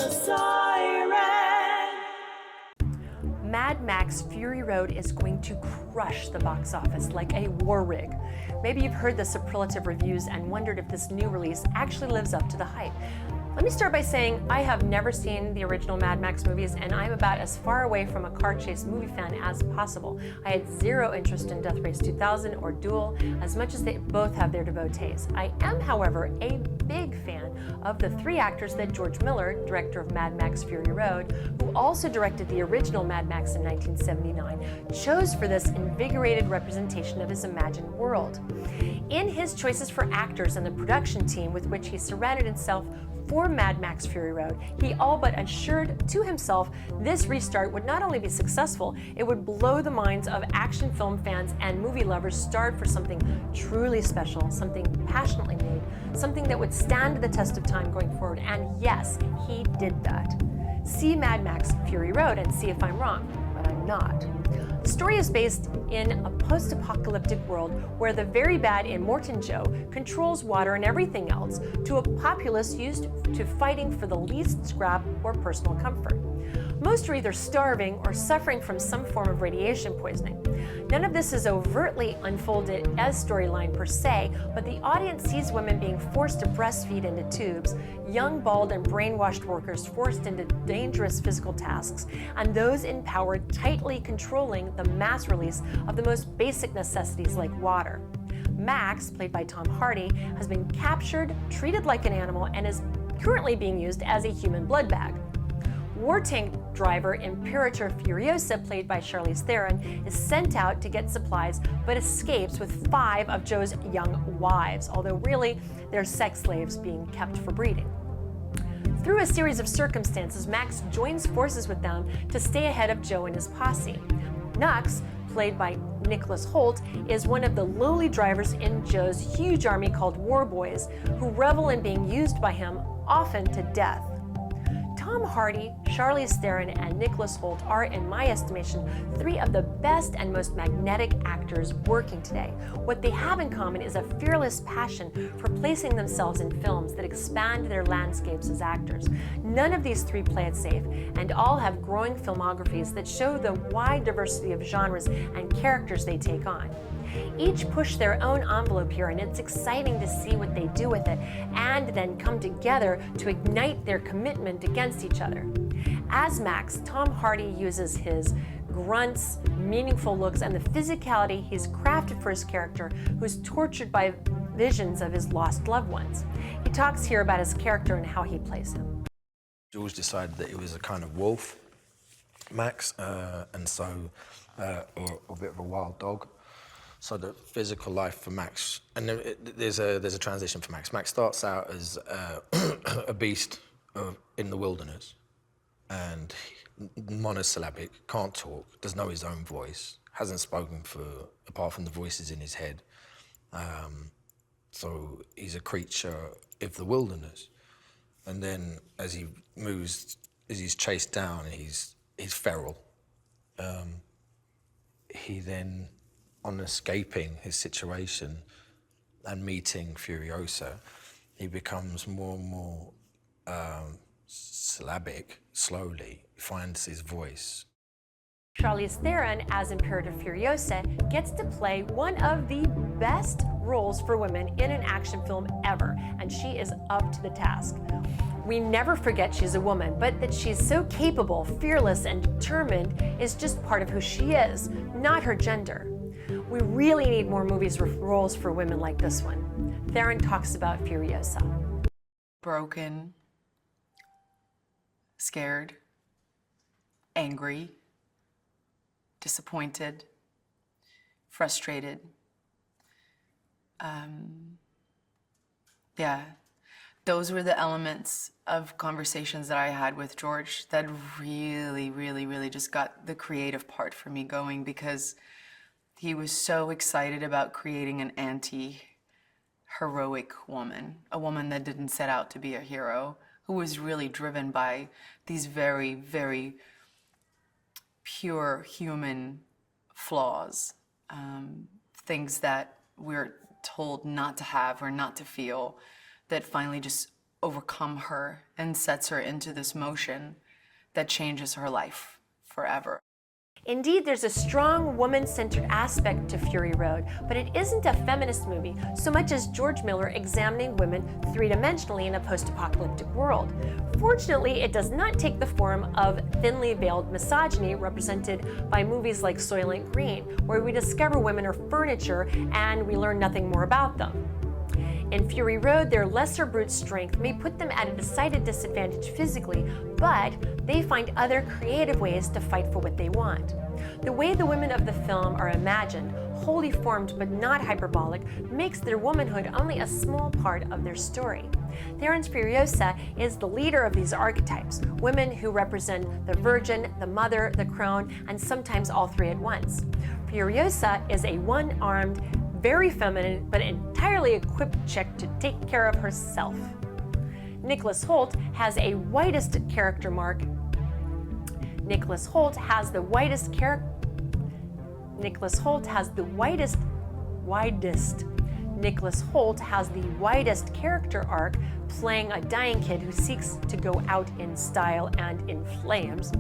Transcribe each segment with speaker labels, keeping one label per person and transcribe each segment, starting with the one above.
Speaker 1: Siren.
Speaker 2: Mad Max Fury Road is going to crush the box office like a war rig. Maybe you've heard the superlative reviews and wondered if this new release actually lives up to the hype. Let me start by saying I have never seen the original Mad Max movies, and I'm about as far away from a car chase movie fan as possible. I had zero interest in Death Race 2000 or Duel, as much as they both have their devotees. I am, however, a big fan of the three actors that George Miller, director of Mad Max Fury Road, who also directed the original Mad Max in 1979, chose for this invigorated representation of his imagined world. In his choices for actors and the production team with which he surrounded himself for Mad Max Fury Road, he all but assured to himself this restart would not only be successful, it would blow the minds of action film fans and movie lovers starved for something truly special, something passionately made, something that would stand the test of time going forward. And yes, he did that. See Mad Max Fury Road and see if I'm wrong, but I'm not. The story is based in a post-apocalyptic world where the very bad Immortan Joe controls water and everything else to a populace used to fighting for the least scrap or personal comfort. Most are either starving or suffering from some form of radiation poisoning. None of this is overtly unfolded as storyline per se, but the audience sees women being forced to breastfeed into tubes, young, bald, and brainwashed workers forced into dangerous physical tasks, and those in power tightly controlling the mass release of the most basic necessities like water. Max, played by Tom Hardy, has been captured, treated like an animal, and is currently being used as a human blood bag. War tank driver Imperator Furiosa, played by Charlize Theron, is sent out to get supplies but escapes with 5 of Joe's young wives, although really they're sex slaves being kept for breeding. Through a series of circumstances, Max joins forces with them to stay ahead of Joe and his posse. Nux, played by Nicholas Hoult, is one of the lowly drivers in Joe's huge army called War Boys, who revel in being used by him, often to death. Tom Hardy, Charlize Theron, and Nicholas Hoult are, in my estimation, 3 of the best and most magnetic actors working today. What they have in common is a fearless passion for placing themselves in films that expand their landscapes as actors. None of these 3 play it safe, and all have growing filmographies that show the wide diversity of genres and characters they take on. Each push their own envelope here, and it's exciting to see what they do with it and then come together to ignite their commitment against each other. As Max, Tom Hardy uses his grunts, meaningful looks, and the physicality he's crafted for his character, who's tortured by visions of his lost loved ones. He talks here about his character and how he plays him.
Speaker 3: George decided that he was a kind of wolf, Max, or a bit of a wild dog. So the physical life for Max, and there's a transition for Max. Max starts out as a beast in the wilderness, and monosyllabic, can't talk, doesn't know his own voice, hasn't spoken apart from the voices in his head. So he's a creature of the wilderness. And then as he moves, as he's chased down, he's feral. He then, on escaping his situation and meeting Furiosa, he becomes more and more syllabic, slowly, finds his voice.
Speaker 2: Charlize Theron, as Imperator Furiosa, gets to play one of the best roles for women in an action film ever, and she is up to the task. We never forget she's a woman, but that she's so capable, fearless, and determined is just part of who she is, not her gender. We really need more movies with roles for women like this one. Theron talks about Furiosa.
Speaker 4: Broken, scared, angry, disappointed, frustrated. Yeah, those were the elements of conversations that I had with George that really just got the creative part for me going, because he was so excited about creating an anti-heroic woman, a woman that didn't set out to be a hero, who was really driven by these very pure human flaws, things that we're told not to have or not to feel, that finally just overcome her and sets her into this motion that changes her life forever.
Speaker 2: Indeed, there's a strong woman-centered aspect to Fury Road, but it isn't a feminist movie so much as George Miller examining women three-dimensionally in a post-apocalyptic world. Fortunately, it does not take the form of thinly veiled misogyny represented by movies like Soylent Green, where we discover women are furniture and we learn nothing more about them. In Fury Road, their lesser brute strength may put them at a decided disadvantage physically, but they find other creative ways to fight for what they want. The way the women of the film are imagined, wholly formed but not hyperbolic, makes their womanhood only a small part of their story. Theron's Furiosa is the leader of these archetypes, women who represent the virgin, the mother, the crone, and sometimes all three at once. Furiosa is a one-armed, very feminine, but entirely equipped chick to take care of herself. Nicholas Hoult has a whitest character mark. Nicholas Hoult has the widest character arc, playing a dying kid who seeks to go out in style and in flames.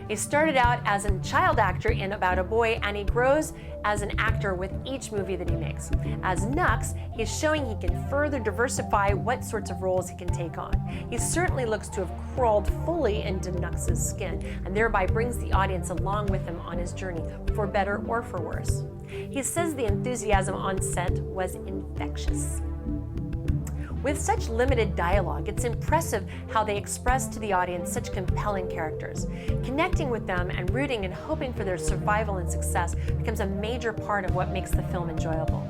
Speaker 2: He started out as a child actor in About a Boy, and he grows as an actor with each movie that he makes. As Nux, he's showing he can further diversify what sorts of roles he can take on. He certainly looks to have crawled fully into Nux's skin, and thereby brings the audience along with him on his journey, for better or for worse. He says the enthusiasm on set was infectious. With such limited dialogue, it's impressive how they express to the audience such compelling characters. Connecting with them and rooting and hoping for their survival and success becomes a major part of what makes the film enjoyable.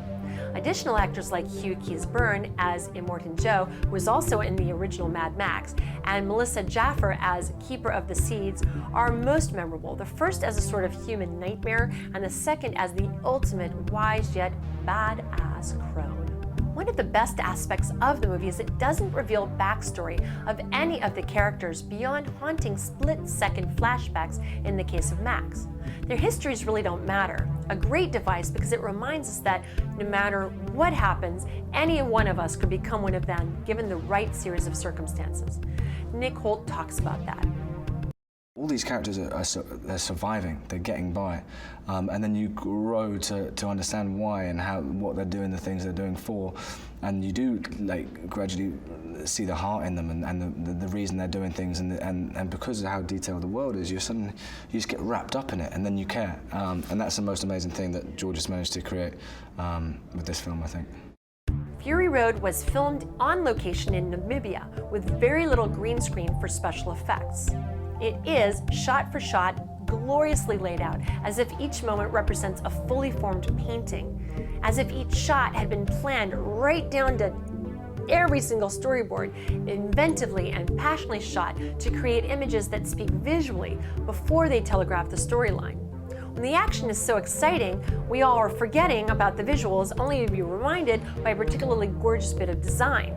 Speaker 2: Additional actors like Hugh Keys-Byrne as Immortan Joe, who was also in the original Mad Max, and Melissa Jaffer as Keeper of the Seeds are most memorable, the first as a sort of human nightmare, and the second as the ultimate wise yet badass crone. One of the best aspects of the movie is it doesn't reveal backstory of any of the characters beyond haunting split-second flashbacks in the case of Max. Their histories really don't matter. A great device because it reminds us that no matter what happens, any one of us could become one of them given the right series of circumstances. Nick Hoult talks about that.
Speaker 5: All these characters they're surviving, they're getting by, and then you grow to understand why and what they're doing, the things they're doing for, and you do gradually see the heart in them and the reason they're doing things, and because of how detailed the world is, you just get wrapped up in it, and then you care, and that's the most amazing thing that George has managed to create with this film, I think.
Speaker 2: Fury Road was filmed on location in Namibia with very little green screen for special effects. It is, shot for shot, gloriously laid out, as if each moment represents a fully formed painting, as if each shot had been planned right down to every single storyboard, inventively and passionately shot to create images that speak visually before they telegraph the storyline. When the action is so exciting, we all are forgetting about the visuals, only to be reminded by a particularly gorgeous bit of design.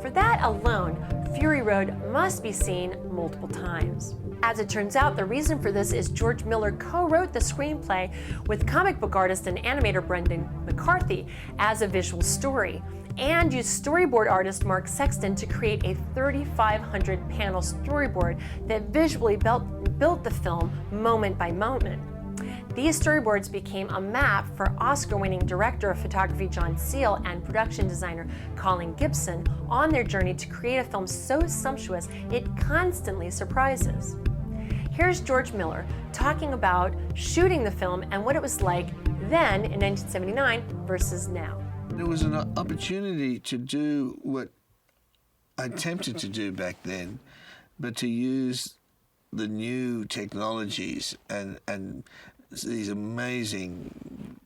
Speaker 2: For that alone, Fury Road must be seen multiple times. As it turns out, the reason for this is George Miller co-wrote the screenplay with comic book artist and animator Brendan McCarthy as a visual story, and used storyboard artist Mark Sexton to create a 3,500 panel storyboard that visually built the film moment by moment. These storyboards became a map for Oscar-winning director of photography John Seale and production designer Colin Gibson on their journey to create a film so sumptuous it constantly surprises. Here's George Miller talking about shooting the film and what it was like then in 1979 versus now.
Speaker 6: There was an opportunity to do what I attempted to do back then, but to use the new technologies and these amazing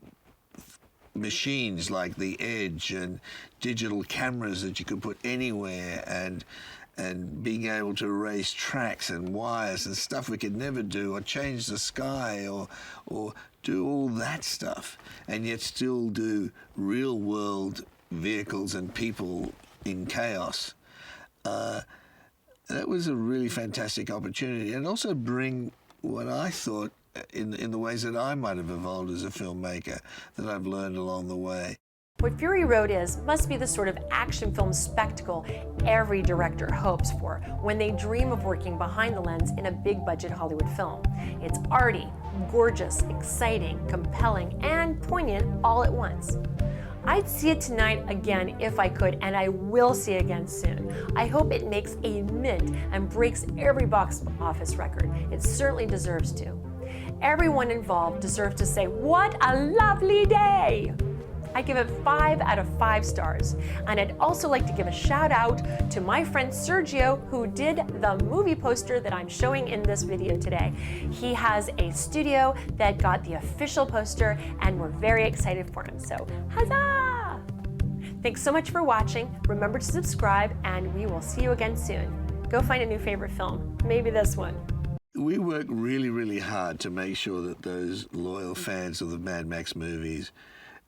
Speaker 6: machines like the Edge and digital cameras that you could put anywhere, and being able to erase tracks and wires and stuff we could never do, or change the sky, or do all that stuff, and yet still do real world vehicles and people in chaos. That was a really fantastic opportunity, and also bring what I thought in the ways that I might have evolved as a filmmaker that I've learned along the way.
Speaker 2: What Fury Road is must be the sort of action film spectacle every director hopes for when they dream of working behind the lens in a big budget Hollywood film. It's arty, gorgeous, exciting, compelling, and poignant all at once. I'd see it tonight again if I could, and I will see it again soon. I hope it makes a mint and breaks every box office record. It certainly deserves to. Everyone involved deserves to say, "What a lovely day!" I give it 5 out of 5 stars. And I'd also like to give a shout out to my friend Sergio, who did the movie poster that I'm showing in this video today. He has a studio that got the official poster, and we're very excited for him. So, huzzah! Thanks so much for watching. Remember to subscribe, and we will see you again soon. Go find a new favorite film, maybe this one.
Speaker 6: We work really, really hard to make sure that those loyal fans of the Mad Max movies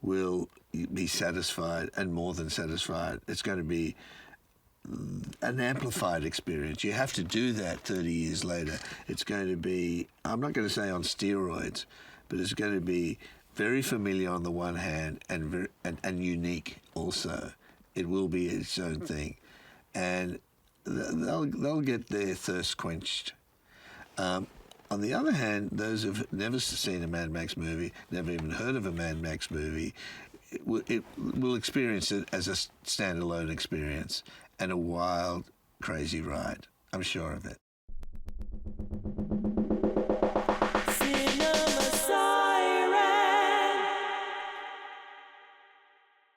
Speaker 6: will be satisfied, and more than satisfied. It's going to be an amplified experience. You have to do that 30 years later. It's going to be, I'm not going to say on steroids, but it's going to be very familiar on the one hand and unique also. It will be its own thing. And they'll get their thirst quenched. On the other hand, those who've never seen a Mad Max movie, never even heard of a Mad Max movie, it will experience it as a standalone experience and a wild, crazy ride. I'm sure of it.